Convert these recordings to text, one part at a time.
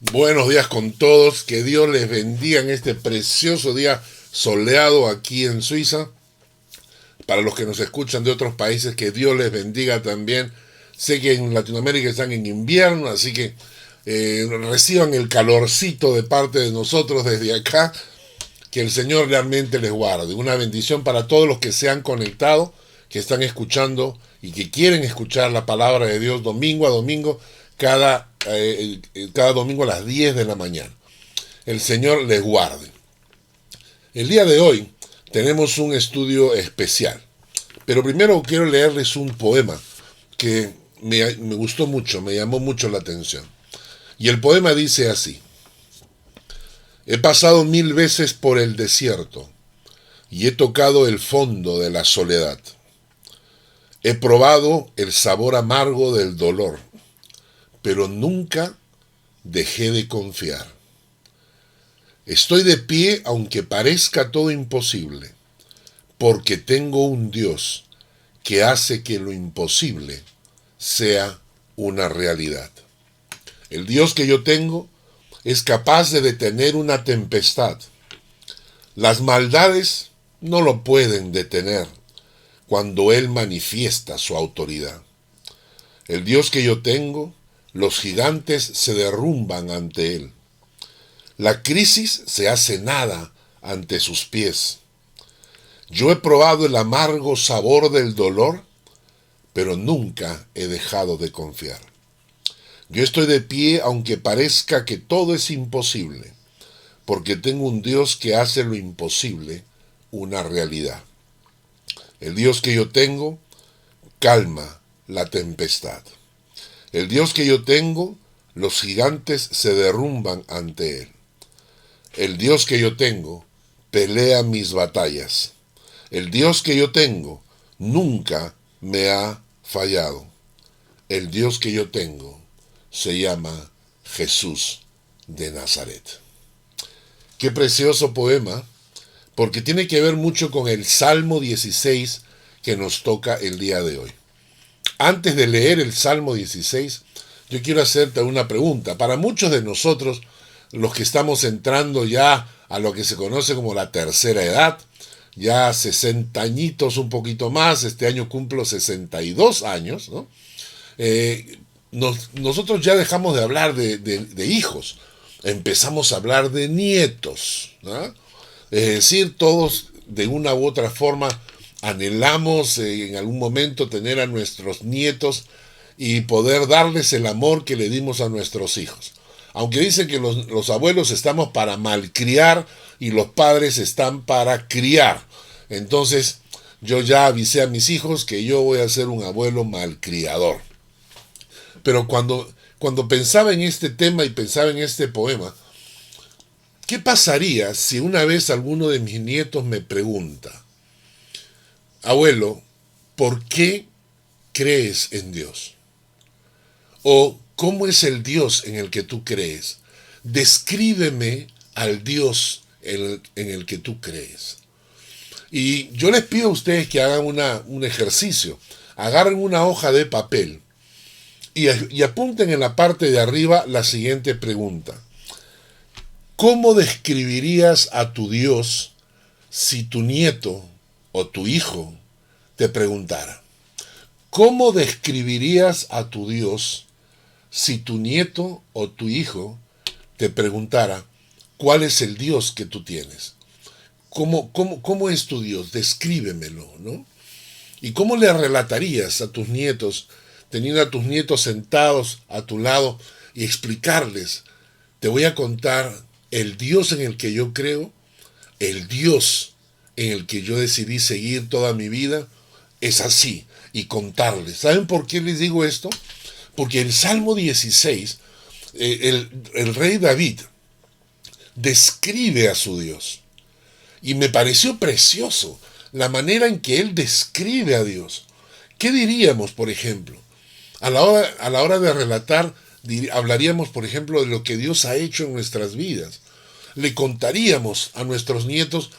Buenos días con todos, que Dios les bendiga en este precioso día soleado aquí en Suiza. Para los que nos escuchan de otros países, que Dios les bendiga también. Sé que en Latinoamérica están en invierno, así que reciban el calorcito de parte de nosotros desde acá. Que el Señor realmente les guarde. Una bendición para todos los que se han conectado, que están escuchando y que quieren escuchar la palabra de Dios domingo a domingo, cada domingo a las 10 de la mañana. El Señor les guarde. El día de hoy tenemos un estudio especial, pero primero quiero leerles un poema que me gustó mucho, me llamó mucho la atención. Y el poema dice así: he pasado 1000 veces por el desierto y he tocado el fondo de la soledad. He probado el sabor amargo del dolor, pero nunca dejé de confiar. Estoy de pie aunque parezca todo imposible, porque tengo un Dios que hace que lo imposible sea una realidad. El Dios que yo tengo es capaz de detener una tempestad. Las maldades no lo pueden detener cuando Él manifiesta su autoridad. El Dios que yo tengo, los gigantes se derrumban ante Él. La crisis se hace nada ante sus pies. Yo he probado el amargo sabor del dolor, pero nunca he dejado de confiar. Yo estoy de pie aunque parezca que todo es imposible, porque tengo un Dios que hace lo imposible una realidad. El Dios que yo tengo calma la tempestad. El Dios que yo tengo, los gigantes se derrumban ante Él. El Dios que yo tengo pelea mis batallas. El Dios que yo tengo nunca me ha fallado. El Dios que yo tengo se llama Jesús de Nazaret. Qué precioso poema, porque tiene que ver mucho con el Salmo 16 que nos toca el día de hoy. Antes de leer el Salmo 16, yo quiero hacerte una pregunta. Para muchos de nosotros, los que estamos entrando ya a lo que se conoce como la tercera edad, ya 60 añitos, un poquito más, este año cumplo 62 años, ¿no? Nosotros ya dejamos de hablar de hijos, empezamos a hablar de nietos, ¿no? Es decir, todos de una u otra forma anhelamos en algún momento tener a nuestros nietos y poder darles el amor que le dimos a nuestros hijos. Aunque dicen que los abuelos estamos para malcriar y los padres están para criar. Entonces yo ya avisé a mis hijos que yo voy a ser un abuelo malcriador. Pero cuando pensaba en este tema y pensaba en este poema, ¿qué pasaría si una vez alguno de mis nietos me pregunta: abuelo, ¿por qué crees en Dios? O ¿cómo es el Dios en el que tú crees? Descríbeme al Dios en el que tú crees. Y yo les pido a ustedes que hagan un ejercicio. Agarren una hoja de papel y apunten en la parte de arriba la siguiente pregunta: ¿cómo describirías a tu Dios si tu nieto o tu hijo te preguntara? ¿Cómo describirías a tu Dios si tu nieto o tu hijo te preguntara cuál es el Dios que tú tienes? ¿Cómo es tu Dios? Descríbemelo, ¿no? ¿Y cómo le relatarías a tus nietos, teniendo a tus nietos sentados a tu lado y explicarles: te voy a contar el Dios en el que yo creo, el Dios en el que yo decidí seguir toda mi vida, es así, y contarles? ¿Saben por qué les digo esto? Porque el Salmo 16, el rey David describe a su Dios. Y me pareció precioso la manera en que él describe a Dios. ¿Qué diríamos, por ejemplo? A la hora de relatar, hablaríamos, por ejemplo, de lo que Dios ha hecho en nuestras vidas. Le contaríamos a nuestros nietos: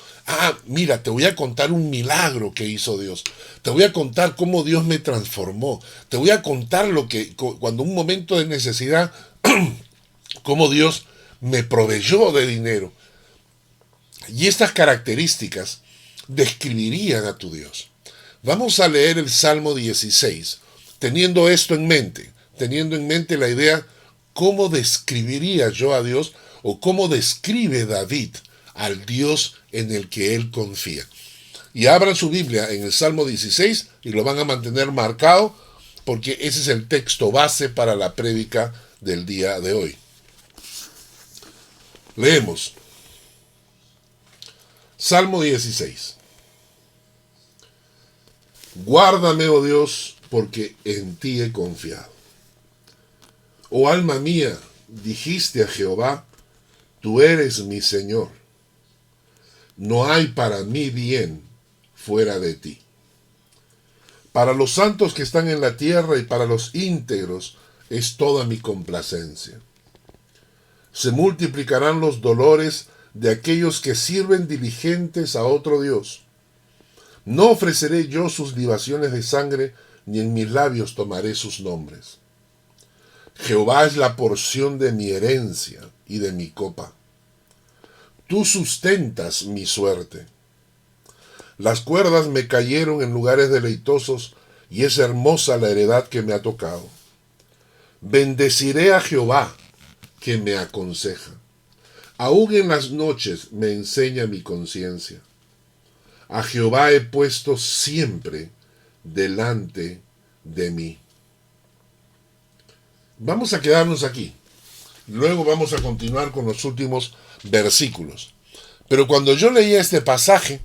mira, te voy a contar un milagro que hizo Dios. Te voy a contar cómo Dios me transformó. Te voy a contar cuando un momento de necesidad cómo Dios me proveyó de dinero. Y estas características describirían a tu Dios. Vamos a leer el Salmo 16, teniendo esto en mente, teniendo en mente la idea cómo describiría yo a Dios o cómo describe David al Dios en el que él confía. Y abran su Biblia en el Salmo 16 y lo van a mantener marcado porque ese es el texto base para la prédica del día de hoy. Leemos. Salmo 16. Guárdame, oh Dios, porque en ti he confiado. Oh alma mía, dijiste a Jehová, tú eres mi Señor. No hay para mí bien fuera de ti. Para los santos que están en la tierra y para los íntegros es toda mi complacencia. Se multiplicarán los dolores de aquellos que sirven diligentes a otro Dios. No ofreceré yo sus libaciones de sangre, ni en mis labios tomaré sus nombres. Jehová es la porción de mi herencia y de mi copa. Tú sustentas mi suerte. Las cuerdas me cayeron en lugares deleitosos, y es hermosa la heredad que me ha tocado. Bendeciré a Jehová, que me aconseja. Aún en las noches me enseña mi conciencia. A Jehová he puesto siempre delante de mí. Vamos a quedarnos aquí. Luego vamos a continuar con los últimos versículos. Pero cuando yo leía este pasaje,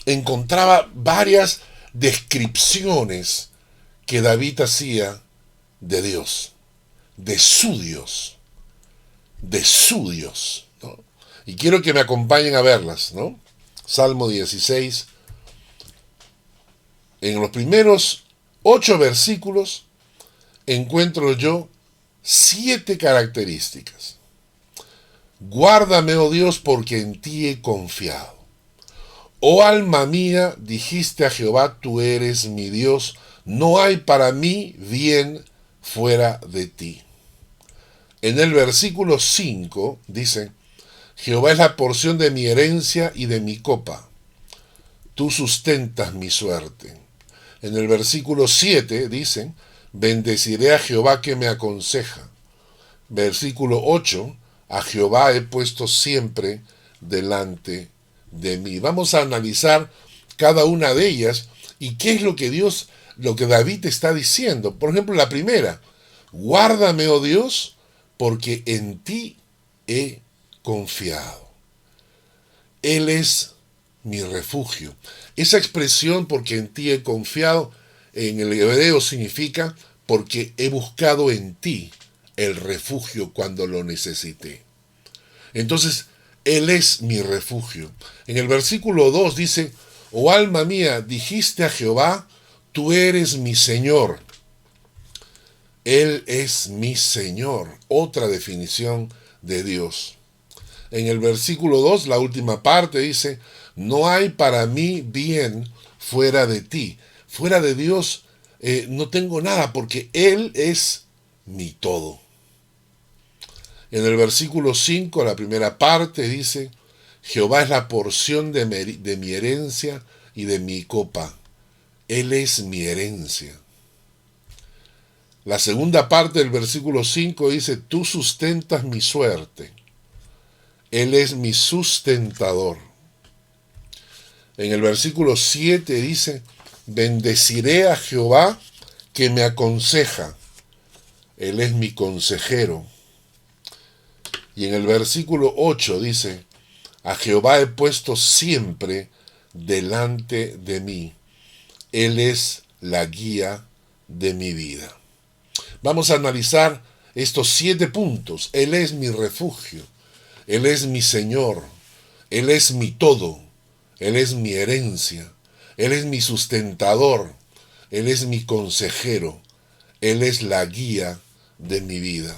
encontraba varias descripciones que David hacía de Dios, de su Dios, de su Dios, ¿no? Y quiero que me acompañen a verlas, ¿no? Salmo 16. En los primeros 8 versículos encuentro yo 7 características. Guárdame, oh Dios, porque en ti he confiado. Oh alma mía, dijiste a Jehová, tú eres mi Dios, no hay para mí bien fuera de ti. En el versículo 5 dice, Jehová es la porción de mi herencia y de mi copa. Tú sustentas mi suerte. En el versículo 7 dice, bendeciré a Jehová que me aconseja. Versículo 8, a Jehová he puesto siempre delante de mí. Vamos a analizar cada una de ellas y qué es lo que David está diciendo. Por ejemplo, la primera, guárdame, oh Dios, porque en ti he confiado. Él es mi refugio. Esa expresión, porque en ti he confiado, en el hebreo significa porque he buscado en ti el refugio cuando lo necesité. Entonces, Él es mi refugio. En el versículo 2 dice, oh alma mía, dijiste a Jehová, tú eres mi Señor. Él es mi Señor. Otra definición de Dios. En el versículo 2, la última parte dice, no hay para mí bien fuera de ti. Fuera de Dios no tengo nada porque Él es mi todo. En el versículo 5, la primera parte dice, Jehová es la porción de mi herencia y de mi copa. Él es mi herencia. La segunda parte del versículo 5 dice, tú sustentas mi suerte. Él es mi sustentador. En el versículo 7 dice, bendeciré a Jehová que me aconseja. Él es mi consejero. Y en el versículo 8 dice, a Jehová he puesto siempre delante de mí. Él es la guía de mi vida. Vamos a analizar estos 7 puntos. Él es mi refugio. Él es mi Señor. Él es mi todo. Él es mi herencia. Él es mi sustentador. Él es mi consejero. Él es la guía de mi vida.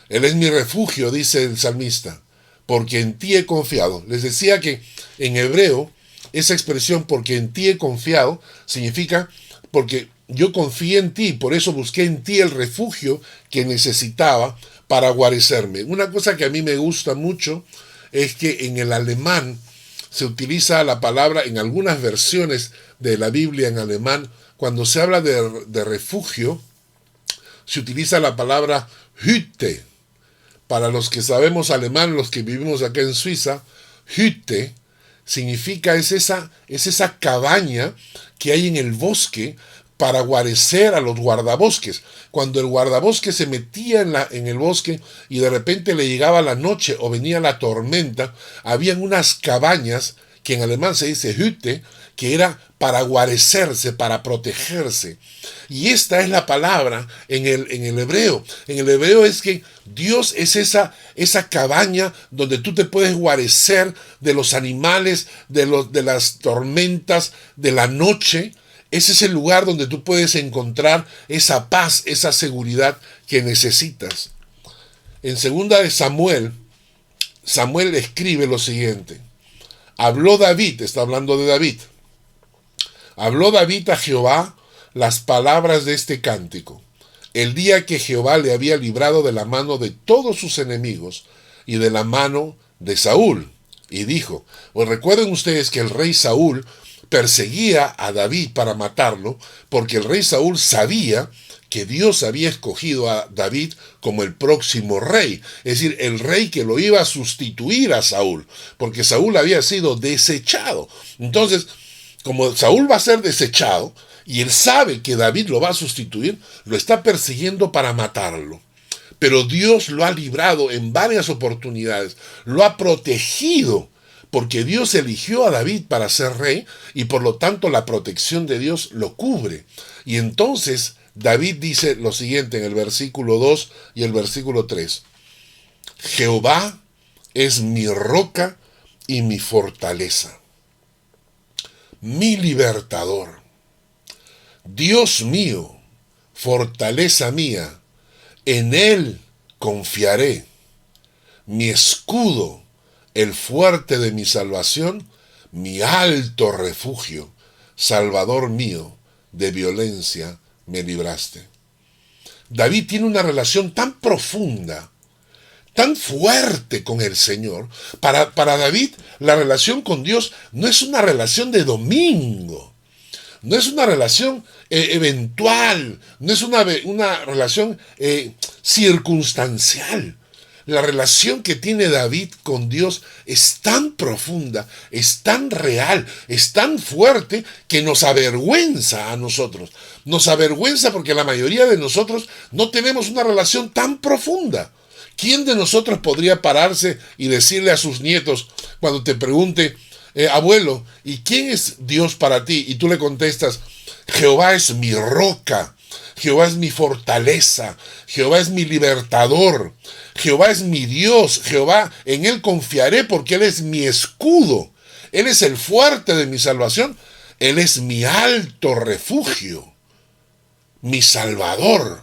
Él es mi refugio, dice el salmista, porque en ti he confiado. Les decía que en hebreo esa expresión porque en ti he confiado significa porque yo confié en ti, por eso busqué en ti el refugio que necesitaba para guarecerme. Una cosa que a mí me gusta mucho es que en el alemán se utiliza la palabra, en algunas versiones de la Biblia en alemán, cuando se habla de refugio, se utiliza la palabra Hütte. Para los que sabemos alemán, los que vivimos acá en Suiza, Hütte significa, es esa cabaña que hay en el bosque para guarecer a los guardabosques. Cuando el guardabosque se metía en el bosque y de repente le llegaba la noche o venía la tormenta, habían unas cabañas, que en alemán se dice Hütte, que era para guarecerse, para protegerse. Y esta es la palabra en el hebreo. En el hebreo es que Dios es esa cabaña donde tú te puedes guarecer de los animales, de las tormentas, de la noche. Ese es el lugar donde tú puedes encontrar esa paz, esa seguridad que necesitas. En 2 de Samuel, Samuel escribe lo siguiente. Habló David, está hablando de David. Habló David a Jehová las palabras de este cántico, el día que Jehová le había librado de la mano de todos sus enemigos y de la mano de Saúl. Y dijo, pues recuerden ustedes que el rey Saúl perseguía a David para matarlo, porque el rey Saúl sabía que Dios había escogido a David como el próximo rey, es decir, el rey que lo iba a sustituir a Saúl, porque Saúl había sido desechado. Entonces, como Saúl va a ser desechado, y él sabe que David lo va a sustituir, lo está persiguiendo para matarlo. Pero Dios lo ha librado en varias oportunidades, lo ha protegido, porque Dios eligió a David para ser rey, y por lo tanto la protección de Dios lo cubre. Y entonces David dice lo siguiente en el versículo 2 y el versículo 3. Jehová es mi roca y mi fortaleza, mi libertador. Dios mío, fortaleza mía, en él confiaré. Mi escudo, el fuerte de mi salvación, mi alto refugio, Salvador mío, de violencia me libraste. David tiene una relación tan profunda, tan fuerte con el Señor. Para David, la relación con Dios no es una relación de domingo, no es una relación eventual, no es una relación circunstancial. La relación que tiene David con Dios es tan profunda, es tan real, es tan fuerte que nos avergüenza a nosotros. Nos avergüenza porque la mayoría de nosotros no tenemos una relación tan profunda. ¿Quién de nosotros podría pararse y decirle a sus nietos cuando te pregunte, abuelo, ¿y quién es Dios para ti? Y tú le contestas, Jehová es mi roca, Jehová es mi fortaleza, Jehová es mi libertador, Jehová es mi Dios, Jehová, en él confiaré porque él es mi escudo, él es el fuerte de mi salvación, él es mi alto refugio, mi salvador.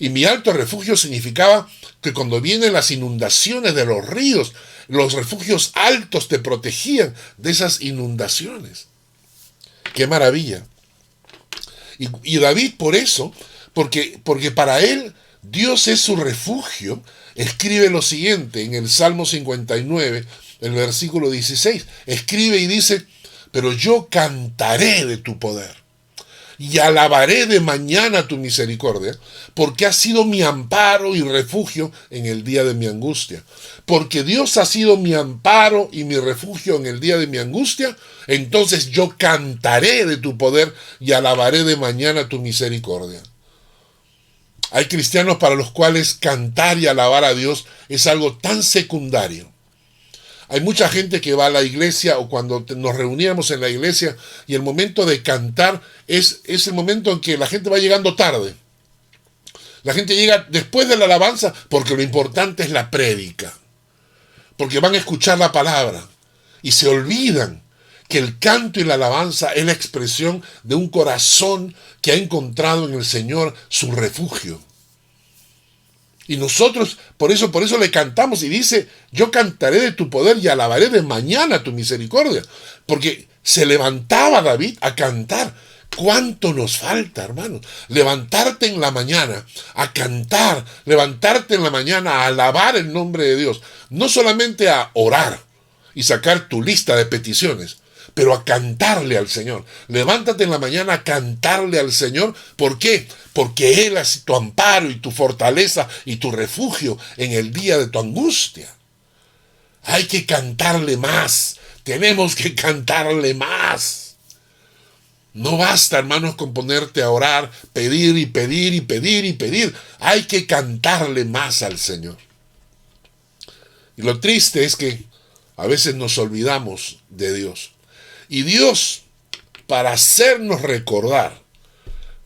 Y mi alto refugio significaba que cuando vienen las inundaciones de los ríos, los refugios altos te protegían de esas inundaciones. ¡Qué maravilla! Y David por eso, porque para él Dios es su refugio, escribe lo siguiente en el Salmo 59, el versículo 16. Escribe y dice, pero yo cantaré de tu poder y alabaré de mañana tu misericordia, porque has sido mi amparo y refugio en el día de mi angustia. Porque Dios ha sido mi amparo y mi refugio en el día de mi angustia, entonces yo cantaré de tu poder y alabaré de mañana tu misericordia. Hay cristianos para los cuales cantar y alabar a Dios es algo tan secundario. Hay mucha gente que va a la iglesia o cuando nos reuníamos en la iglesia y el momento de cantar es el momento en que la gente va llegando tarde. La gente llega después de la alabanza porque lo importante es la prédica. Porque van a escuchar la palabra y se olvidan que el canto y la alabanza es la expresión de un corazón que ha encontrado en el Señor su refugio. Y nosotros, por eso le cantamos y dice, yo cantaré de tu poder y alabaré de mañana tu misericordia. Porque se levantaba David a cantar. ¿Cuánto nos falta, hermanos? Levantarte en la mañana a cantar, levantarte en la mañana a alabar el nombre de Dios, no solamente a orar y sacar tu lista de peticiones, pero a cantarle al Señor. Levántate en la mañana a cantarle al Señor. ¿Por qué? Porque Él es tu amparo y tu fortaleza y tu refugio en el día de tu angustia. Hay que cantarle más. Tenemos que cantarle más. No basta, hermanos, con ponerte a orar, pedir y pedir y pedir y pedir. Hay que cantarle más al Señor. Y lo triste es que a veces nos olvidamos de Dios. Y Dios, para hacernos recordar,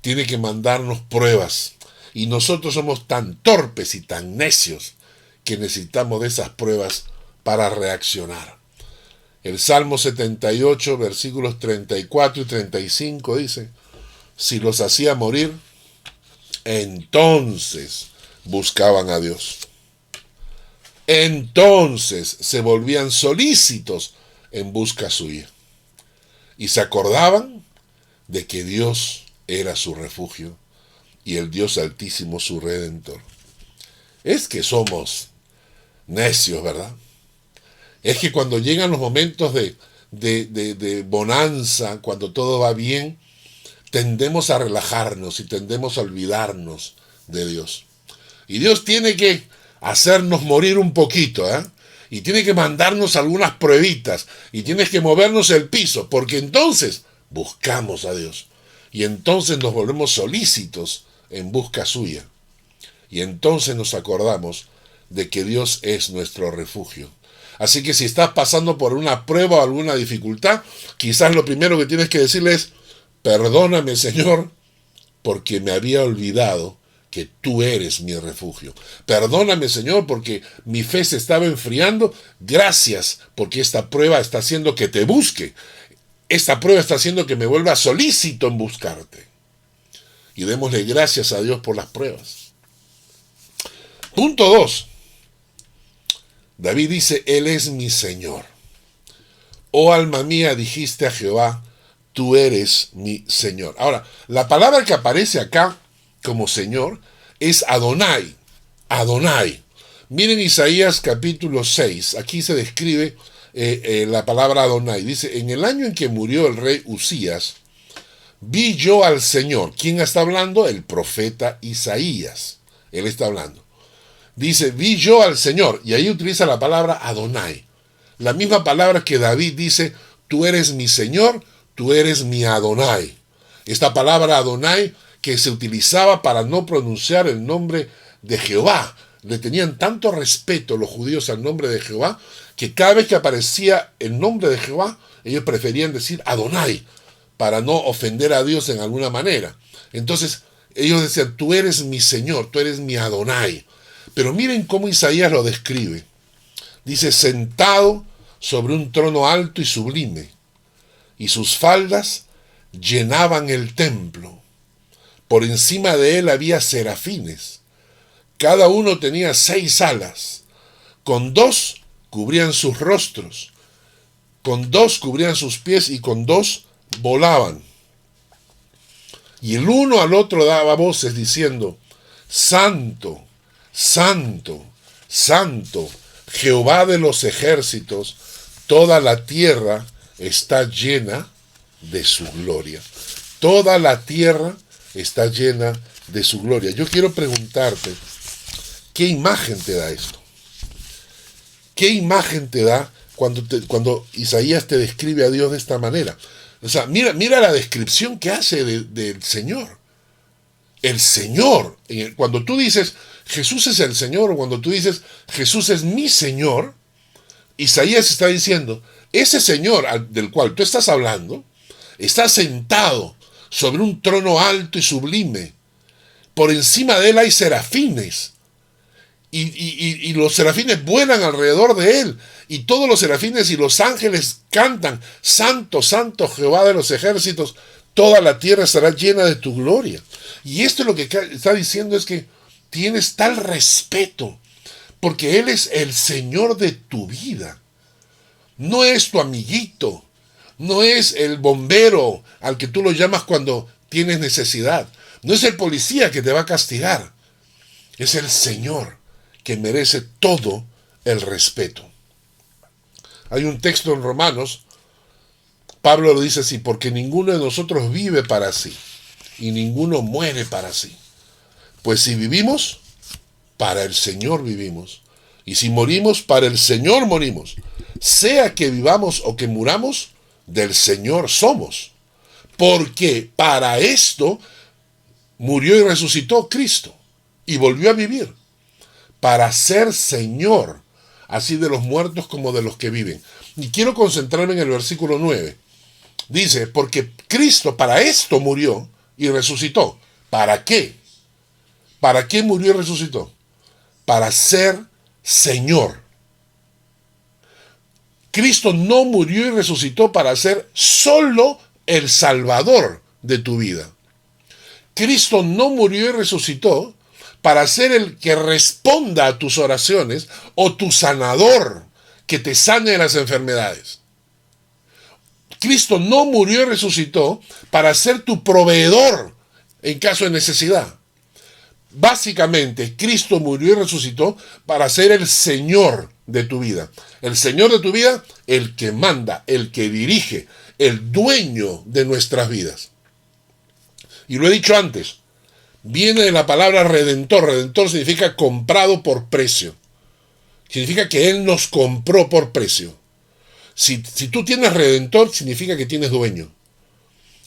tiene que mandarnos pruebas. Y nosotros somos tan torpes y tan necios que necesitamos de esas pruebas para reaccionar. El Salmo 78, versículos 34 y 35 dice: si los hacía morir, entonces buscaban a Dios. Entonces se volvían solícitos en busca suya. Y se acordaban de que Dios era su refugio y el Dios Altísimo su Redentor. Es que somos necios, ¿verdad? Es que cuando llegan los momentos de bonanza, cuando todo va bien, tendemos a relajarnos y tendemos a olvidarnos de Dios. Y Dios tiene que hacernos morir un poquito, ¿eh? Y tiene que mandarnos algunas pruebitas, y tienes que movernos el piso, porque entonces buscamos a Dios. Y entonces nos volvemos solícitos en busca suya. Y entonces nos acordamos de que Dios es nuestro refugio. Así que si estás pasando por una prueba o alguna dificultad, quizás lo primero que tienes que decirle es: perdóname, Señor, porque me había olvidado que tú eres mi refugio. Perdóname, Señor, porque mi fe se estaba enfriando. Gracias, porque esta prueba está haciendo que te busque. Esta prueba está haciendo que me vuelva solícito en buscarte. Y démosle gracias a Dios por las pruebas. Punto 2. David dice: Él es mi Señor. Oh alma mía, dijiste a Jehová, tú eres mi Señor. Ahora, la palabra que aparece acá como Señor es Adonai. Adonai. Miren Isaías capítulo 6. Aquí se describe la palabra Adonai. Dice: en el año en que murió el rey Usías, vi yo al Señor. ¿Quién está hablando? El profeta Isaías. Él está hablando. Dice: vi yo al Señor. Y ahí utiliza la palabra Adonai. La misma palabra que David dice: tú eres mi Señor, tú eres mi Adonai. Esta palabra Adonai que se utilizaba para no pronunciar el nombre de Jehová. Le tenían tanto respeto los judíos al nombre de Jehová, que cada vez que aparecía el nombre de Jehová, ellos preferían decir Adonai, para no ofender a Dios en alguna manera. Entonces, ellos decían: tú eres mi Señor, tú eres mi Adonai. Pero miren cómo Isaías lo describe. Dice: sentado sobre un trono alto y sublime, y sus faldas llenaban el templo. Por encima de él había serafines. Cada uno tenía 6 alas. Con 2 cubrían sus rostros, con 2 cubrían sus pies y con 2 volaban. Y el uno al otro daba voces diciendo: Santo, Santo, Santo, Jehová de los ejércitos, toda la tierra está llena de su gloria. Toda la tierra está llena de su gloria. Yo quiero preguntarte, ¿qué imagen te da esto? ¿Qué imagen te da cuando Isaías te describe a Dios de esta manera? O sea, mira la descripción que hace del Señor. El Señor. Cuando tú dices Jesús es el Señor, o cuando tú dices Jesús es mi Señor, Isaías está diciendo: ese Señor del cual tú estás hablando está sentado sobre un trono alto y sublime. Por encima de él hay serafines. Y los serafines vuelan alrededor de él. Y todos los serafines y los ángeles cantan: Santo, Santo, Jehová de los ejércitos, toda la tierra estará llena de tu gloria. Y esto lo que está diciendo es que tienes tal respeto, porque Él es el Señor de tu vida. No es tu amiguito, No es el bombero al que tú lo llamas cuando tienes necesidad. No es el policía que te va a castigar. Es el Señor que merece todo el respeto. Hay un texto en Romanos, Pablo lo dice así: porque ninguno de nosotros vive para sí y ninguno muere para sí. Pues si vivimos, para el Señor vivimos. Y si morimos, para el Señor morimos. Sea que vivamos o que muramos, del Señor somos. Porque para esto murió y resucitó Cristo y volvió a vivir, para ser Señor, así de los muertos como de los que viven. Y quiero concentrarme en el versículo 9. Dice, porque Cristo para esto murió y resucitó. ¿Para qué? ¿Para qué murió y resucitó? Para ser Señor. Cristo no murió y resucitó para ser solo el Salvador de tu vida. Cristo no murió y resucitó para ser el que responda a tus oraciones o tu sanador que te sane de las enfermedades. Cristo no murió y resucitó para ser tu proveedor en caso de necesidad. Básicamente, Cristo murió y resucitó para ser el Señor de tu vida. El Señor de tu vida, el que manda, el que dirige, el dueño de nuestras vidas. Y lo he dicho antes, viene de la palabra redentor. Redentor significa comprado por precio. Significa que Él nos compró por precio. Si tú tienes redentor, significa que tienes dueño.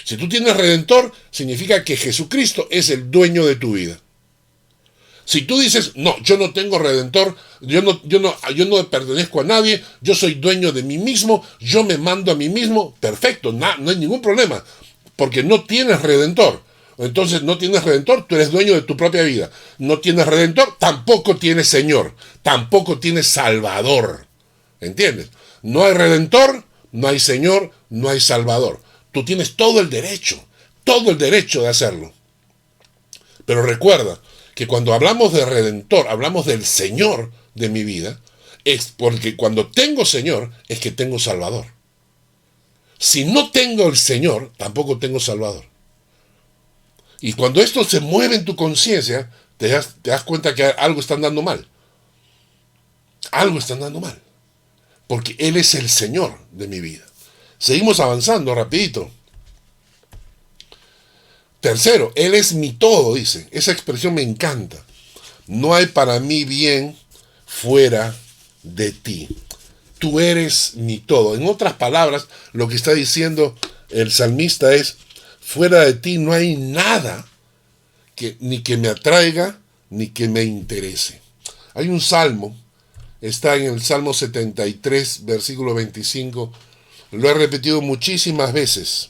Si tú tienes redentor, significa que Jesucristo es el dueño de tu vida. Si tú dices, no, yo no tengo redentor, yo no pertenezco a nadie, yo soy dueño de mí mismo, yo me mando a mí mismo, perfecto, no hay ningún problema, porque no tienes redentor. Entonces no tienes redentor, tú eres dueño de tu propia vida. No tienes redentor, tampoco tienes Señor, tampoco tienes Salvador. ¿Entiendes? No hay redentor, no hay Señor, no hay Salvador. Tú tienes todo el derecho de hacerlo. Pero recuerda que cuando hablamos de redentor, hablamos del Señor de mi vida, es porque cuando tengo Señor, es que tengo Salvador. Si no tengo el Señor, tampoco tengo Salvador. Y cuando esto se mueve en tu conciencia, te das cuenta que algo está andando mal. Algo está andando mal. Porque Él es el Señor de mi vida. Seguimos avanzando rapidito. Tercero, Él es mi todo, dice. Esa expresión me encanta. No hay para mí bien fuera de ti. Tú eres mi todo. En otras palabras, lo que está diciendo el salmista es, fuera de ti no hay nada ni que me atraiga, ni que me interese. Hay un salmo, está en el Salmo 73, versículo 25. Lo he repetido muchísimas veces.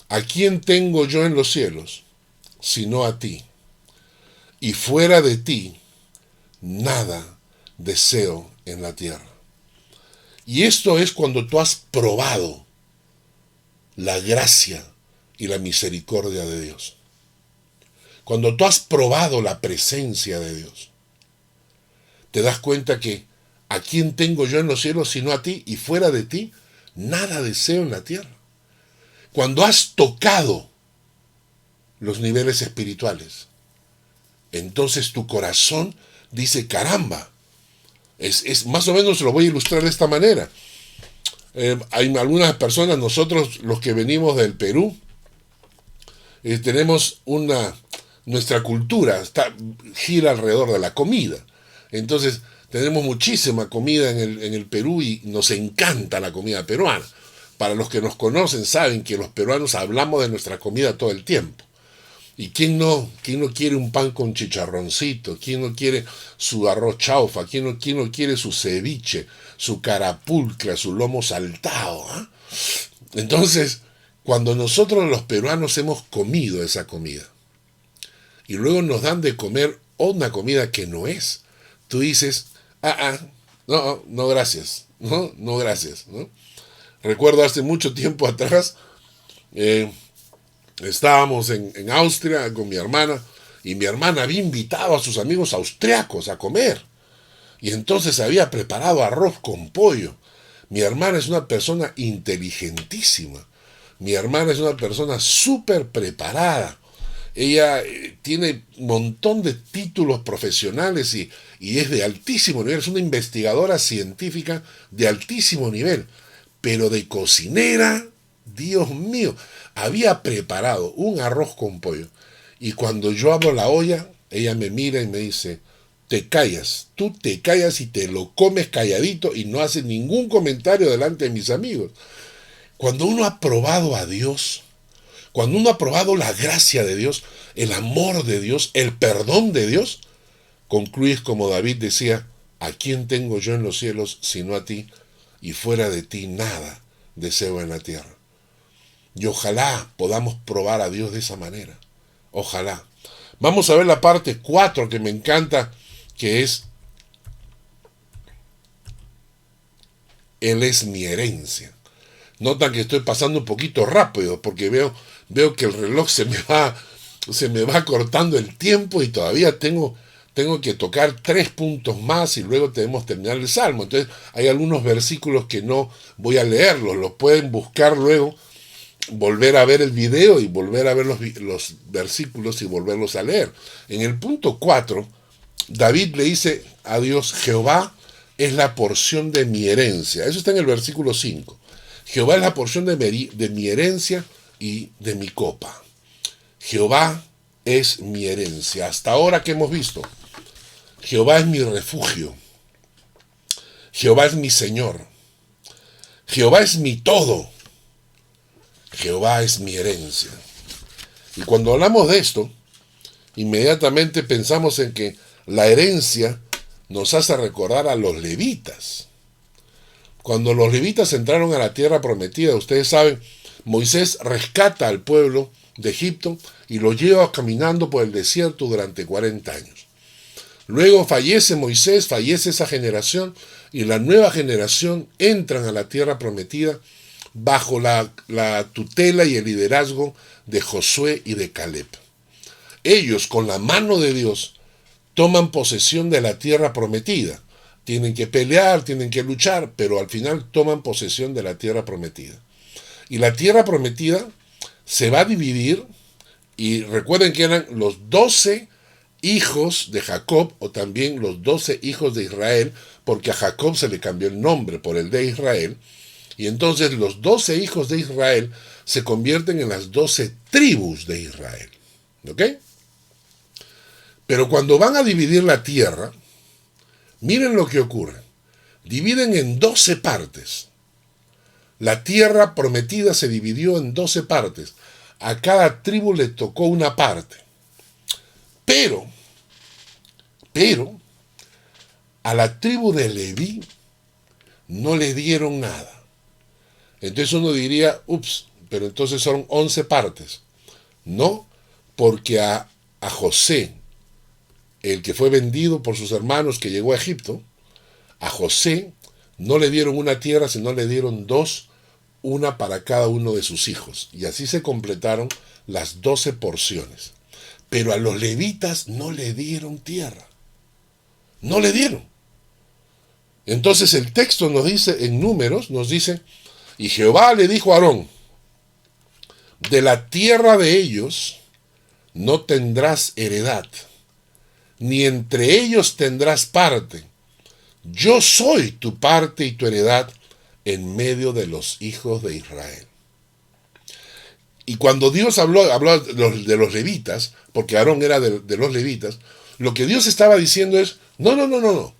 ¿A quién tengo yo en los cielos, sino a ti? Y fuera de ti, nada deseo en la tierra. Y esto es cuando tú has probado la gracia y la misericordia de Dios. Cuando tú has probado la presencia de Dios, te das cuenta que ¿a quién tengo yo en los cielos sino a ti? Y fuera de ti, nada deseo en la tierra. Cuando has tocado los niveles espirituales, entonces tu corazón dice, caramba, es más o menos, lo voy a ilustrar de esta manera. Hay algunas personas, nosotros los que venimos del Perú, tenemos nuestra cultura gira alrededor de la comida. Entonces tenemos muchísima comida en el Perú y nos encanta la comida peruana. Para los que nos conocen saben que los peruanos hablamos de nuestra comida todo el tiempo. ¿Y quién no quiere un pan con chicharroncito? ¿Quién no quiere su arroz chaufa? ¿Quién no quiere su ceviche, su carapulcra, su lomo saltado? ¿Eh? Entonces, cuando nosotros los peruanos hemos comido esa comida y luego nos dan de comer una comida que no es, tú dices, no gracias, no gracias, ¿no? Recuerdo hace mucho tiempo atrás, estábamos en Austria con mi hermana, y mi hermana había invitado a sus amigos austriacos a comer. Y entonces había preparado arroz con pollo. Mi hermana es una persona inteligentísima. Mi hermana es una persona súper preparada. Ella tiene un montón de títulos profesionales y es de altísimo nivel. Es una investigadora científica de altísimo nivel. Pero de cocinera, Dios mío, había preparado un arroz con pollo. Y cuando yo abro la olla, ella me mira y me dice, te callas, tú te callas y te lo comes calladito y no haces ningún comentario delante de mis amigos. Cuando uno ha probado a Dios, cuando uno ha probado la gracia de Dios, el amor de Dios, el perdón de Dios, concluyes como David decía, ¿a quién tengo yo en los cielos sino a ti? Y fuera de ti nada deseo en la tierra. Y ojalá podamos probar a Dios de esa manera. Ojalá. Vamos a ver la parte 4 que me encanta, que es, Él es mi herencia. Notan que estoy pasando un poquito rápido porque veo que el reloj se me va cortando el tiempo y todavía tengo que tocar 3 puntos más y luego tenemos que terminar el Salmo. Entonces hay algunos versículos que no voy a leerlos, los pueden buscar luego, volver a ver el video y volver a ver los versículos y volverlos a leer. En el punto 4, David le dice a Dios, Jehová es la porción de mi herencia. Eso está en el versículo 5. Jehová es la porción de mi herencia y de mi copa. Jehová es mi herencia. Hasta ahora que hemos visto, Jehová es mi refugio. Jehová es mi Señor. Jehová es mi todo. Jehová es mi herencia. Y cuando hablamos de esto, inmediatamente pensamos en que la herencia nos hace recordar a los levitas. Cuando los levitas entraron a la tierra prometida, ustedes saben, Moisés rescata al pueblo de Egipto y lo lleva caminando por el desierto durante 40 años. Luego fallece Moisés, fallece esa generación, y la nueva generación entran a la tierra prometida bajo la tutela y el liderazgo de Josué y de Caleb. Ellos, con la mano de Dios, toman posesión de la tierra prometida. Tienen que pelear, tienen que luchar, pero al final toman posesión de la tierra prometida. Y la tierra prometida se va a dividir, y recuerden que eran los 12 hijos de Jacob, o también los 12 hijos de Israel, porque a Jacob se le cambió el nombre por el de Israel, y entonces los 12 hijos de Israel se convierten en las 12 tribus de Israel. ¿Ok? Pero cuando van a dividir la tierra, miren lo que ocurre. Dividen en 12 partes. La tierra prometida se dividió en 12 partes. A cada tribu le tocó una parte. Pero, a la tribu de Leví no le dieron nada. Entonces uno diría, ups, pero entonces son 11 partes. No, porque a José, el que fue vendido por sus hermanos que llegó a Egipto, a José no le dieron una tierra, sino le dieron 2, una para cada uno de sus hijos. Y así se completaron las 12 porciones. Pero a los levitas no le dieron tierra. No le dieron. Entonces el texto nos dice, en Números, nos dice, y Jehová le dijo a Aarón, de la tierra de ellos no tendrás heredad, ni entre ellos tendrás parte. Yo soy tu parte y tu heredad en medio de los hijos de Israel. Y cuando Dios habló de los levitas, porque Aarón era de los levitas, lo que Dios estaba diciendo es, no.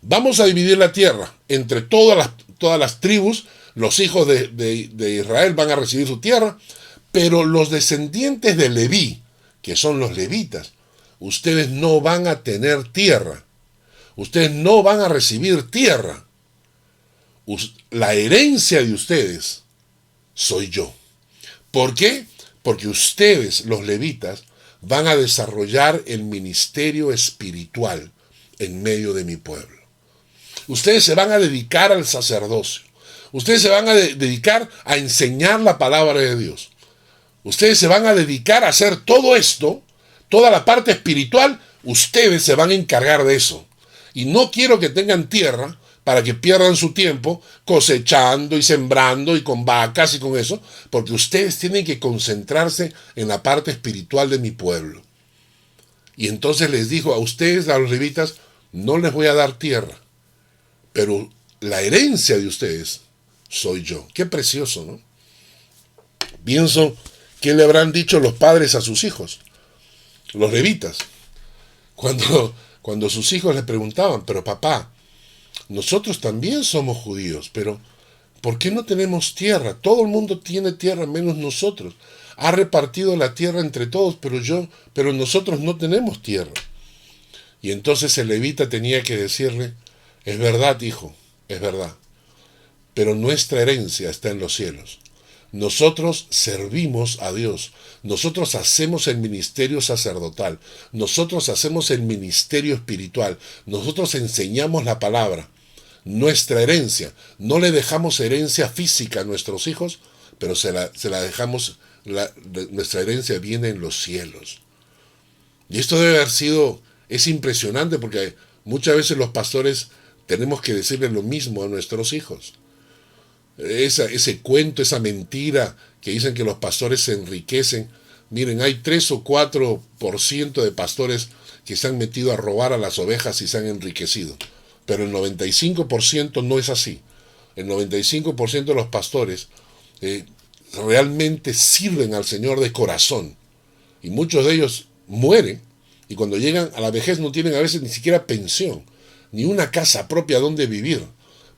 Vamos a dividir la tierra entre todas las tribus, los hijos de Israel van a recibir su tierra, pero los descendientes de Leví, que son los levitas, ustedes no van a tener tierra. Ustedes no van a recibir tierra. La herencia de ustedes soy yo. ¿Por qué? Porque ustedes, los levitas, van a desarrollar el ministerio espiritual en medio de mi pueblo. Ustedes se van a dedicar al sacerdocio. Ustedes se van a dedicar a enseñar la palabra de Dios. Ustedes se van a dedicar a hacer todo esto, toda la parte espiritual, ustedes se van a encargar de eso. Y no quiero que tengan tierra, para que pierdan su tiempo cosechando y sembrando y con vacas y con eso, porque ustedes tienen que concentrarse en la parte espiritual de mi pueblo. Y entonces les dijo a ustedes, a los levitas, no les voy a dar tierra, pero la herencia de ustedes soy yo. Qué precioso, ¿no? Pienso, ¿qué le habrán dicho los padres a sus hijos? Los levitas. Cuando sus hijos le preguntaban, pero papá, nosotros también somos judíos, pero ¿por qué no tenemos tierra? Todo el mundo tiene tierra menos nosotros. Ha repartido la tierra entre todos, pero nosotros no tenemos tierra. Y entonces el levita tenía que decirle, es verdad, hijo, es verdad, pero nuestra herencia está en los cielos. Nosotros servimos a Dios, nosotros hacemos el ministerio sacerdotal, nosotros hacemos el ministerio espiritual, nosotros enseñamos la palabra. Nuestra herencia, no le dejamos herencia física a nuestros hijos, pero se la dejamos, nuestra herencia viene en los cielos. Y esto debe haber sido, es impresionante porque muchas veces los pastores tenemos que decirle lo mismo a nuestros hijos. Ese cuento, esa mentira que dicen que los pastores se enriquecen. Miren, hay 3 o 4% de pastores que se han metido a robar a las ovejas y se han enriquecido. Pero el 95% no es así. El 95% de los pastores realmente sirven al Señor de corazón. Y muchos de ellos mueren y cuando llegan a la vejez no tienen a veces ni siquiera pensión, ni una casa propia donde vivir,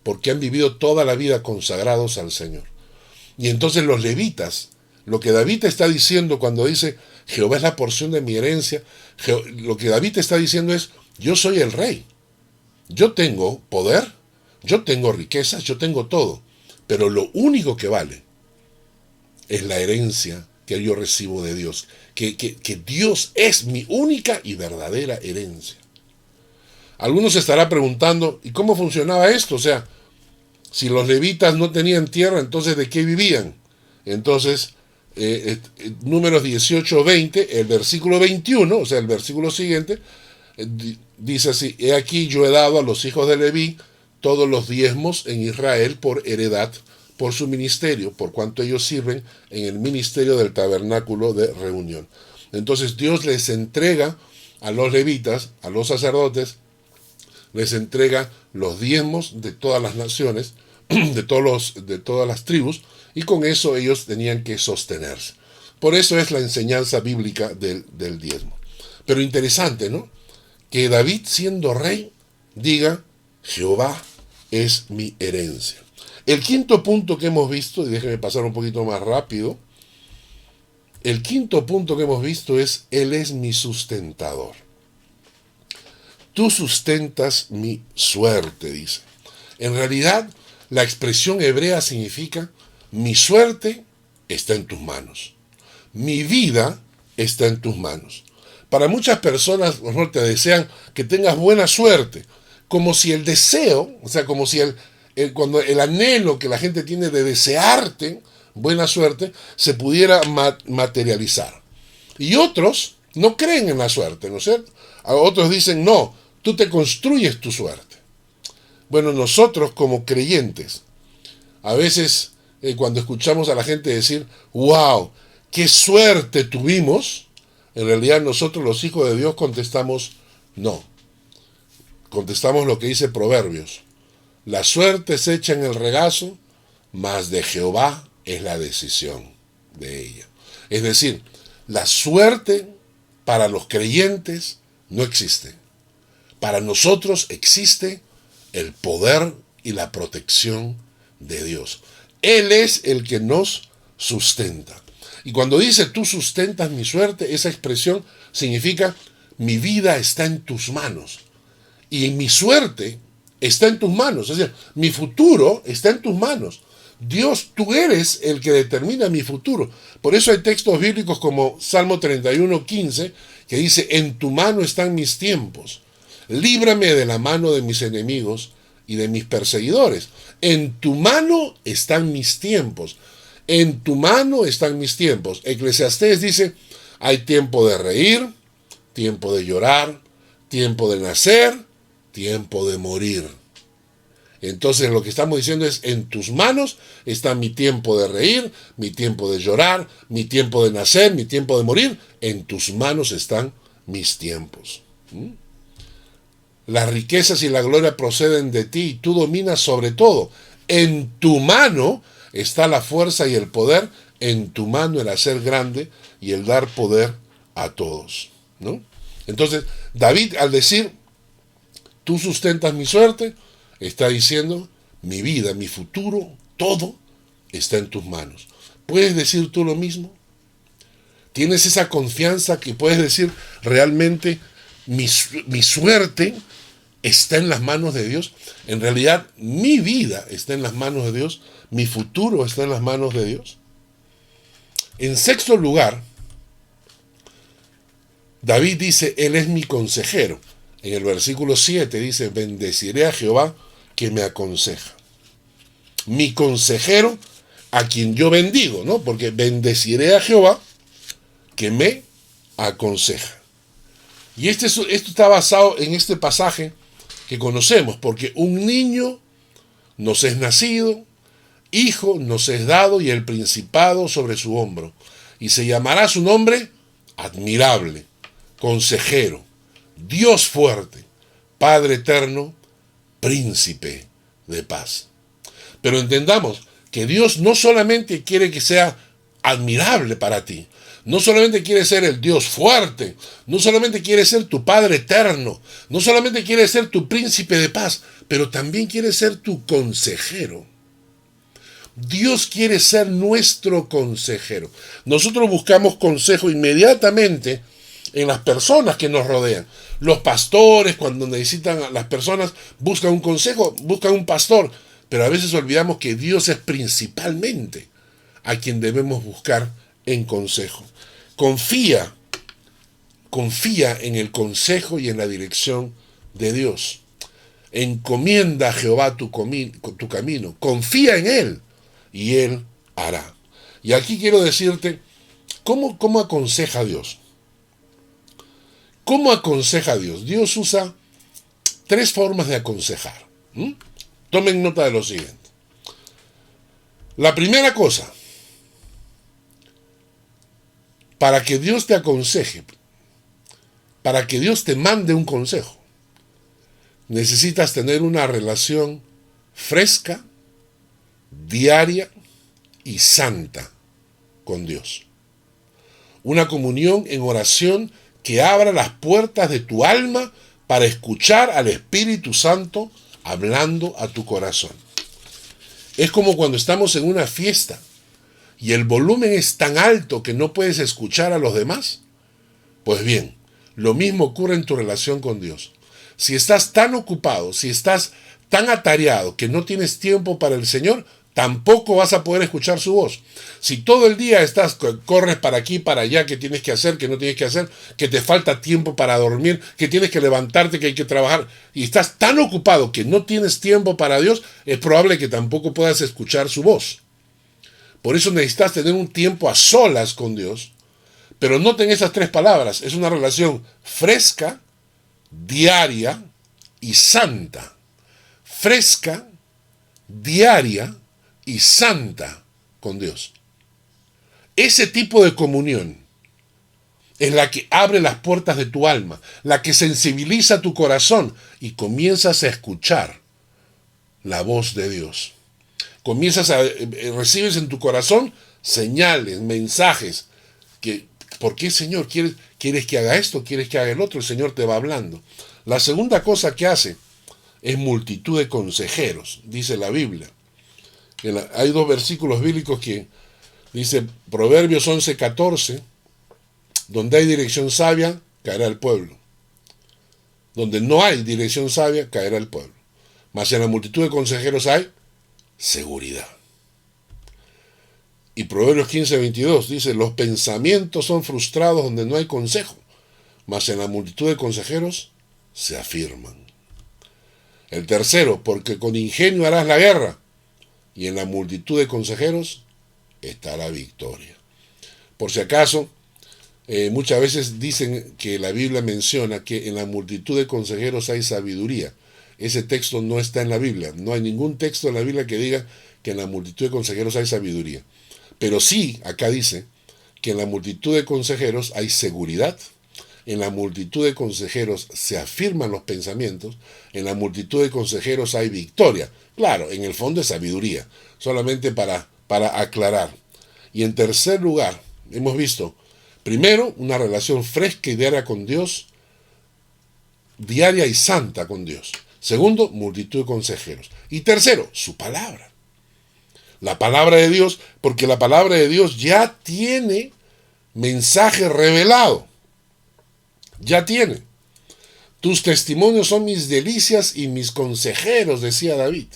porque han vivido toda la vida consagrados al Señor. Y entonces los levitas, lo que David está diciendo cuando dice, Jehová es la porción de mi herencia, lo que David está diciendo es, yo soy el rey. Yo tengo poder, yo tengo riquezas, yo tengo todo, pero lo único que vale es la herencia que yo recibo de Dios, que Dios es mi única y verdadera herencia. Algunos se estarán preguntando, ¿y cómo funcionaba esto? O sea, si los levitas no tenían tierra, entonces ¿de qué vivían? Entonces, Números 18-20, el versículo 21, o sea, el versículo siguiente, dice así, he aquí yo he dado a los hijos de Leví todos los diezmos en Israel por heredad, por su ministerio, por cuanto ellos sirven en el ministerio del tabernáculo de reunión. Entonces Dios les entrega a los levitas, a los sacerdotes, les entrega los diezmos de todas las naciones, de todas las tribus, y con eso ellos tenían que sostenerse. Por eso es la enseñanza bíblica del diezmo. Pero interesante, ¿no? Que David, siendo rey, diga, Jehová es mi herencia. El quinto punto que hemos visto, y déjenme pasar un poquito más rápido, el quinto punto que hemos visto es, Él es mi sustentador. Tú sustentas mi suerte, dice. En realidad, la expresión hebrea significa, mi suerte está en tus manos. Mi vida está en tus manos. Para muchas personas, por ejemplo, te desean que tengas buena suerte, como si el deseo, o sea, como si cuando el anhelo que la gente tiene de desearte buena suerte, se pudiera materializar. Y otros no creen en la suerte, ¿no es cierto? Otros dicen, no, tú te construyes tu suerte. Bueno, nosotros como creyentes, a veces cuando escuchamos a la gente decir, wow, qué suerte tuvimos, en realidad nosotros los hijos de Dios contestamos, no. Contestamos lo que dice Proverbios. La suerte se echa en el regazo, mas de Jehová es la decisión de ella. Es decir, la suerte para los creyentes no existe. Para nosotros existe el poder y la protección de Dios. Él es el que nos sustenta. Y cuando dice tú sustentas mi suerte, esa expresión significa mi vida está en tus manos. Y mi suerte está en tus manos. Es decir, mi futuro está en tus manos. Dios, tú eres el que determina mi futuro. Por eso hay textos bíblicos como Salmo 31:15 que dice, en tu mano están mis tiempos. Líbrame de la mano de mis enemigos y de mis perseguidores. En tu mano están mis tiempos. En tu mano están mis tiempos. Eclesiastés dice, hay tiempo de reír, tiempo de llorar, tiempo de nacer, tiempo de morir. Entonces lo que estamos diciendo es, en tus manos está mi tiempo de reír, mi tiempo de llorar, mi tiempo de nacer, mi tiempo de morir. En tus manos están mis tiempos. Las riquezas y la gloria proceden de ti y tú dominas sobre todo. En tu mano está la fuerza y el poder, en tu mano el hacer grande y el dar poder a todos, ¿no? Entonces, David, al decir, tú sustentas mi suerte, está diciendo, mi vida, mi futuro, todo está en tus manos. ¿Puedes decir tú lo mismo? ¿Tienes esa confianza que puedes decir, realmente mi suerte está en las manos de Dios? En realidad, mi vida está en las manos de Dios, mi futuro está en las manos de Dios. En sexto lugar, David dice, Él es mi consejero. En el versículo 7 dice, bendeciré a Jehová que me aconseja. Mi consejero a quien yo bendigo, ¿no? Porque bendeciré a Jehová que me aconseja. Y esto está basado en este pasaje que conocemos, porque un niño nos es nacido, hijo nos es dado y el principado sobre su hombro. Y se llamará su nombre admirable, consejero, Dios fuerte, Padre eterno, príncipe de paz. Pero entendamos que Dios no solamente quiere que sea admirable para ti, no solamente quiere ser el Dios fuerte, no solamente quiere ser tu Padre eterno, no solamente quiere ser tu príncipe de paz, pero también quiere ser tu consejero. Dios quiere ser nuestro consejero. Nosotros buscamos consejo inmediatamente en las personas que nos rodean. Los pastores, cuando necesitan, las personas buscan un consejo, buscan un pastor, pero a veces olvidamos que Dios es principalmente a quien debemos buscar en consejo. Confía en el consejo y en la dirección de Dios. Encomienda a Jehová tu camino, confía en Él y Él hará. Y aquí quiero decirte, ¿cómo aconseja Dios? ¿Cómo aconseja Dios? Dios usa 3 formas de aconsejar. Tomen nota de lo siguiente. La primera cosa, para que Dios te aconseje, para que Dios te mande un consejo, necesitas tener una relación fresca, diaria y santa con Dios. Una comunión en oración que abra las puertas de tu alma para escuchar al Espíritu Santo hablando a tu corazón. Es como cuando estamos en una fiesta y el volumen es tan alto que no puedes escuchar a los demás. Pues bien, lo mismo ocurre en tu relación con Dios. Si estás tan ocupado, si estás tan atareado que no tienes tiempo para el Señor, tampoco vas a poder escuchar su voz. Si todo el día corres para aquí, para allá, que tienes que hacer, que no tienes que hacer, que te falta tiempo para dormir, que tienes que levantarte, que hay que trabajar, y estás tan ocupado que no tienes tiempo para Dios, es probable que tampoco puedas escuchar su voz. Por eso necesitas tener un tiempo a solas con Dios, pero noten esas 3 palabras, es una relación fresca, diaria y santa. Fresca, diaria y santa con Dios. Ese tipo de comunión es la que abre las puertas de tu alma, la que sensibiliza tu corazón y comienzas a escuchar la voz de Dios. Recibes en tu corazón señales, mensajes, ¿por qué, Señor? ¿Quieres que haga esto? ¿Quieres que haga el otro? El Señor te va hablando. La segunda cosa que hace es multitud de consejeros, dice la Biblia. Hay 2 versículos bíblicos que dice Proverbios 11:14, donde hay dirección sabia, caerá el pueblo. Donde no hay dirección sabia, caerá el pueblo. Mas en la multitud de consejeros hay seguridad. Y Proverbios 15:22 dice, los pensamientos son frustrados donde no hay consejo, mas en la multitud de consejeros se afirman. El tercero, porque con ingenio harás la guerra, y en la multitud de consejeros está la victoria. Por si acaso, muchas veces dicen que la Biblia menciona que en la multitud de consejeros hay sabiduría. ese texto no está en la Biblia. No hay ningún texto en la Biblia que diga que en la multitud de consejeros hay sabiduría. Pero sí, acá dice que en la multitud de consejeros hay seguridad, en la multitud de consejeros se afirman los pensamientos, en la multitud de consejeros hay victoria. Claro, en el fondo es sabiduría, solamente para aclarar. Y en tercer lugar, hemos visto, primero, una relación fresca y diaria con Dios, diaria y santa con Dios. Segundo, multitud de consejeros. Y tercero, su palabra. La palabra de Dios, porque la palabra de Dios ya tiene mensaje revelado. Ya tiene. Tus testimonios son mis delicias y mis consejeros, decía David.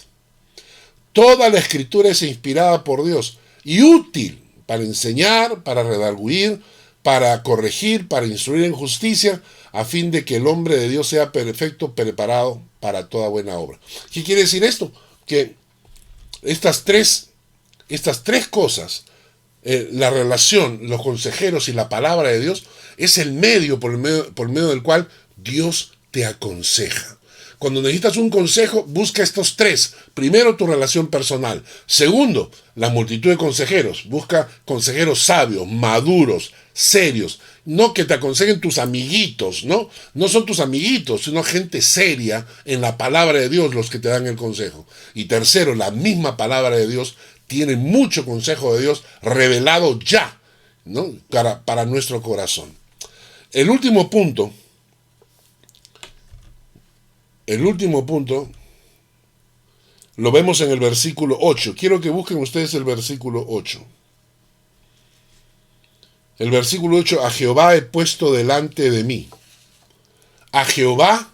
Toda la escritura es inspirada por Dios y útil para enseñar, para redarguir, para corregir, para instruir en justicia, a fin de que el hombre de Dios sea perfecto, preparado para toda buena obra. ¿Qué quiere decir esto? Que estas tres cosas, la relación, los consejeros y la palabra de Dios, es el medio por medio del cual Dios te aconseja. Cuando necesitas un consejo, busca estos tres. Primero, tu relación personal. Segundo, la multitud de consejeros. Busca consejeros sabios, maduros, serios. No que te aconsejen tus amiguitos, ¿no? No son tus amiguitos, sino gente seria en la palabra de Dios los que te dan el consejo. Y tercero, la misma palabra de Dios tiene mucho consejo de Dios revelado ya, ¿no? Para nuestro corazón. El último punto lo vemos en el versículo 8. Quiero que busquen ustedes el versículo 8. El versículo 8, a Jehová he puesto delante de mí. A Jehová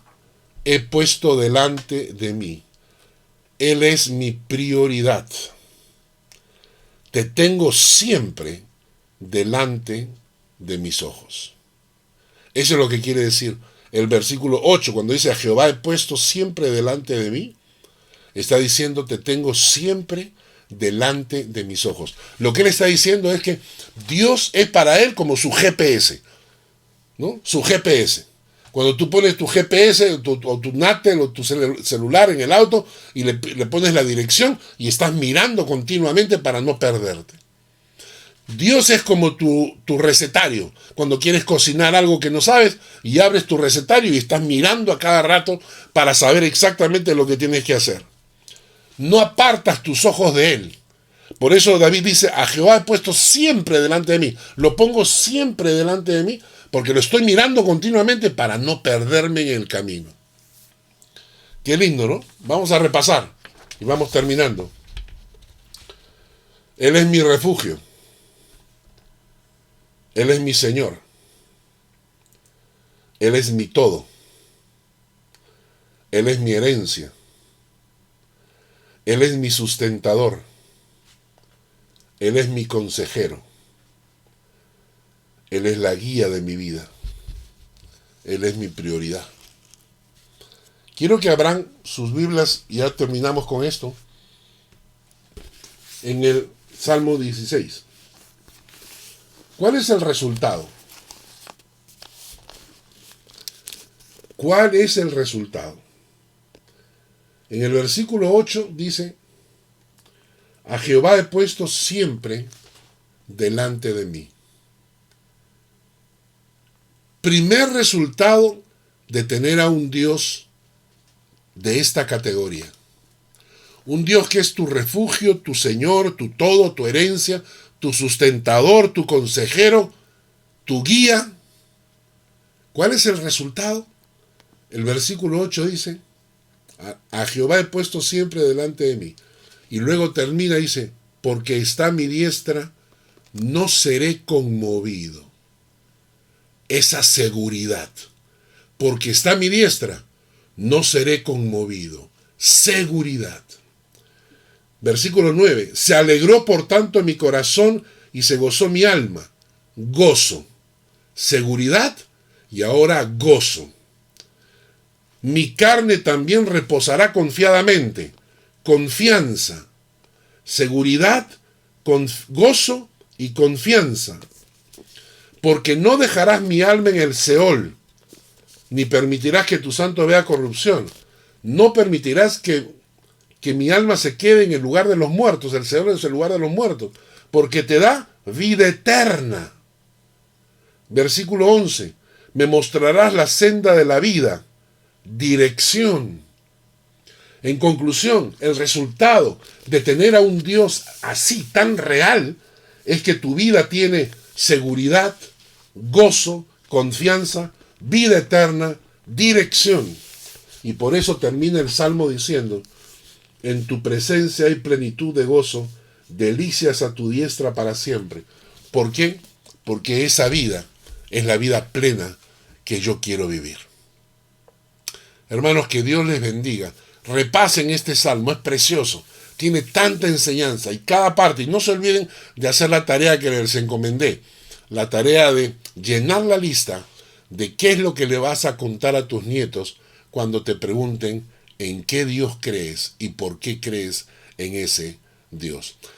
he puesto delante de mí. Él es mi prioridad. Te tengo siempre delante de mis ojos. Eso es lo que quiere decir el versículo 8, cuando dice a Jehová he puesto siempre delante de mí, está diciendo te tengo siempre delante de mis ojos. Lo que él está diciendo es que Dios es para él como su GPS, ¿no? Su GPS. Cuando tú pones tu GPS o tu Natel o tu celular en el auto y le pones la dirección y estás mirando continuamente para no perderte. Dios es como tu recetario. Cuando quieres cocinar algo que no sabes y abres tu recetario y estás mirando a cada rato para saber exactamente lo que tienes que hacer. No apartas tus ojos de él. Por eso David dice, a Jehová he puesto siempre delante de mí. Lo pongo siempre delante de mí porque lo estoy mirando continuamente para no perderme en el camino. Qué lindo, ¿no? Vamos a repasar y vamos terminando. Él es mi refugio. Él es mi Señor. Él es mi todo. Él es mi herencia. Él es mi sustentador. Él es mi consejero. Él es la guía de mi vida. Él es mi prioridad. Quiero que abran sus Biblias, y ya terminamos con esto, en el Salmo 16. ¿Cuál es el resultado? ¿Cuál es el resultado? En el versículo 8 dice, a Jehová he puesto siempre delante de mí. Primer resultado de tener a un Dios de esta categoría. Un Dios que es tu refugio, tu Señor, tu todo, tu herencia, tu sustentador, tu consejero, tu guía. ¿Cuál es el resultado? El versículo 8 dice, a Jehová he puesto siempre delante de mí. Y luego termina y dice, porque está a mi diestra, no seré conmovido. Esa seguridad. Porque está a mi diestra, no seré conmovido. Seguridad. Versículo 9. Se alegró por tanto mi corazón y se gozó mi alma. Gozo. Seguridad y ahora gozo. Mi carne también reposará confiadamente. Confianza. Seguridad, gozo y confianza. Porque no dejarás mi alma en el Seol, ni permitirás que tu santo vea corrupción. No permitirás que mi alma se quede en el lugar de los muertos. El Señor es el lugar de los muertos, porque te da vida eterna. Versículo 11. Me mostrarás la senda de la vida, dirección. En conclusión, el resultado de tener a un Dios así tan real es que tu vida tiene seguridad, gozo, confianza, vida eterna, dirección. Y por eso termina el Salmo diciendo: en tu presencia hay plenitud de gozo, delicias a tu diestra para siempre. ¿Por qué? Porque esa vida es la vida plena que yo quiero vivir. Hermanos, que Dios les bendiga. Repasen este salmo, es precioso. Tiene tanta enseñanza y cada parte. Y no se olviden de hacer la tarea que les encomendé. La tarea de llenar la lista de qué es lo que le vas a contar a tus nietos cuando te pregunten en qué Dios crees y por qué crees en ese Dios.